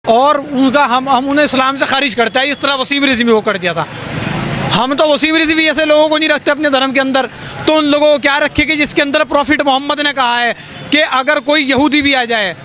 और उनका हम उन्हें इस्लाम से खारिज करते हैं। इस तरह वसीम रिजवी को कर दिया था। हम तो वसीम रिजवी ऐसे लोगों को नहीं रखते अपने धर्म के अंदर, तो उन लोगों को क्या रखेगी जिसके अंदर प्रॉफिट मोहम्मद ने कहा है कि अगर कोई यहूदी भी आ जाए,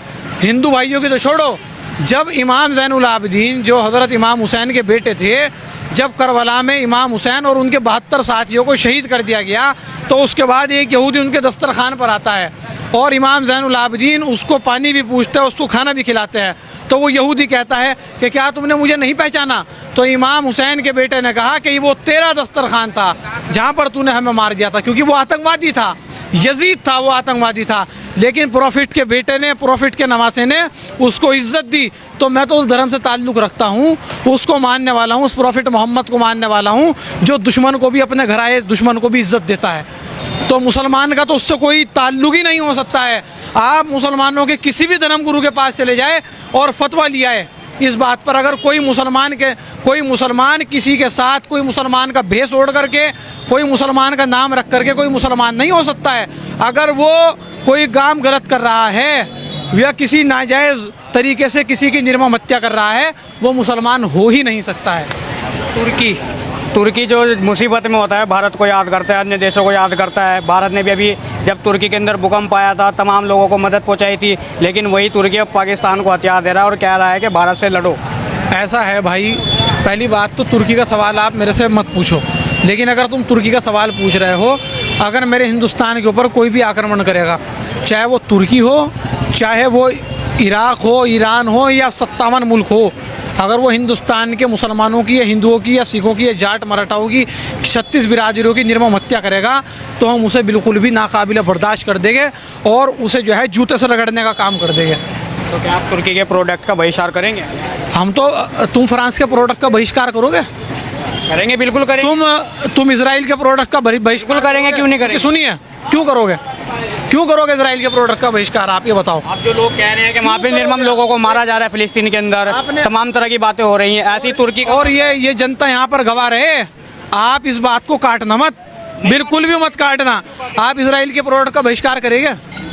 हिंदू भाइयों की तो छोड़ो, जब इमाम ज़ैनुल आबिदीन जो हज़रत इमाम हुसैन के बेटे थे, जब करबला में इमाम हुसैन और उनके 72 साथियों को शहीद कर दिया गया, तो उसके बाद एक यहूदी उनके दस्तरखान पर आता है और इमाम ज़ैनुल आबिदीन उसको पानी भी पूछते हैं, उसको खाना भी खिलाते हैं। तो वो यहूदी कहता है कि क्या तुमने मुझे नहीं पहचाना? तो इमाम हुसैन के बेटे ने कहा कि वो तेरा दस्तरखान था जहाँ पर तूने हमें मार दिया था, क्योंकि वो आतंकवादी था, यजीद था, वो आतंकवादी था। लेकिन प्रॉफिट के बेटे ने, प्रॉफिट के नवासे ने उसको इज्जत दी। तो मैं तो उस धर्म से ताल्लुक़ रखता हूँ, उसको मानने वाला हूँ, उस प्रॉफिट मोहम्मद को मानने वाला हूँ जो दुश्मन को भी अपने घर आए, दुश्मन को भी इज्जत देता है। तो मुसलमान का तो उससे कोई ताल्लुक़ ही नहीं हो सकता है। आप मुसलमानों के किसी भी धर्म गुरु के पास चले जाए और फतवा लिया है इस बात पर, अगर कोई मुसलमान किसी के साथ, कोई मुसलमान का भेष ओढ़ करके, कोई मुसलमान का नाम रख करके कोई मुसलमान नहीं हो सकता है। अगर वो कोई काम गलत कर रहा है या किसी नाजायज़ तरीके से किसी की निर्मम हत्या कर रहा है, वो मुसलमान हो ही नहीं सकता है। तुर्की जो मुसीबत में होता है भारत को याद करता है, अन्य देशों को याद करता है। भारत ने भी अभी जब तुर्की के अंदर भूकंप आया था, तमाम लोगों को मदद पहुंचाई थी, लेकिन वही तुर्की अब पाकिस्तान को हथियार दे रहा है और कह रहा है कि भारत से लड़ो। ऐसा है भाई, पहली बात तो तुर्की का सवाल आप मेरे से मत पूछो, लेकिन अगर तुम तुर्की का सवाल पूछ रहे हो, अगर मेरे हिंदुस्तान के ऊपर कोई भी आक्रमण करेगा, चाहे वो तुर्की हो, चाहे वो इराक़ हो, ईरान हो या 57 मुल्क हो, अगर वो हिंदुस्तान के मुसलमानों की या हिंदुओं की या सिखों की या जाट मराठाओं की 36 बिरादरियों की निर्मम हत्या करेगा, तो हम उसे बिल्कुल भी नाकाबिल बर्दाश्त कर देंगे और उसे जो है जूते से रगड़ने का काम कर देंगे। तो क्या आप तुर्की के प्रोडक्ट का बहिष्कार करेंगे? हम तो, तुम फ्रांस के प्रोडक्ट का बहिष्कार करोगे? करेंगे, बिल्कुल करेंगे। तुम इजराइल के प्रोडक्ट का बहिष्कार करेंगे, क्यों नहीं करेंगे? सुनिए, क्यों करोगे इजराइल के प्रोडक्ट का बहिष्कार? आप ये बताओ। आप जो लोग कह रहे हैं कि वहाँ पे निर्मम लोगों को मारा जा रहा है फिलिस्तीन के अंदर, तमाम तरह की बातें हो रही हैं, ऐसी तुर्की और ये जनता यहाँ पर गवाह रहे। आप इस बात को काटना मत, बिल्कुल भी मत काटना। आप इजराइल के प्रोडक्ट का बहिष्कार करेंगे?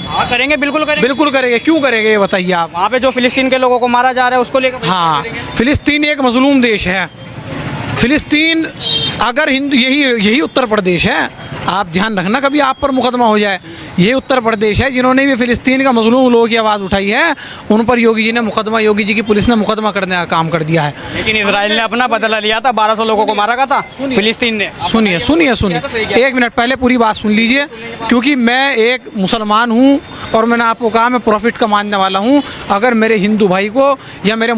हाँ करेंगे, बिल्कुल करेंगे। क्यों करेंगे ये बताइए आप? वहाँ पे जो फिलिस्तीन के लोगों को मारा जा रहा है उसको लेकर। हाँ, फिलिस्तीन एक मजलूम देश है। फिलिस्तीन अगर यही उत्तर प्रदेश है, आप ध्यान रखना कभी आप पर मुकदमा हो जाए। ये उत्तर प्रदेश है जिन्होंने भी फिलिस्तीन का मजलूम लोगों की आवाज़ उठाई है, उन पर योगी जी की पुलिस ने मुकदमा करने का काम कर दिया है। लेकिन इजराइल ने अपना बदला लिया था, 1200 लोगों को मारा था फिलिस्तीन ने। सुनिए, एक मिनट पहले पूरी बात सुन लीजिए, क्योंकि मैं एक मुसलमान हूँ और मैंने आपको कहा मैं प्रॉफिट का मानने वाला हूँ। अगर मेरे हिंदू भाई को या मेरे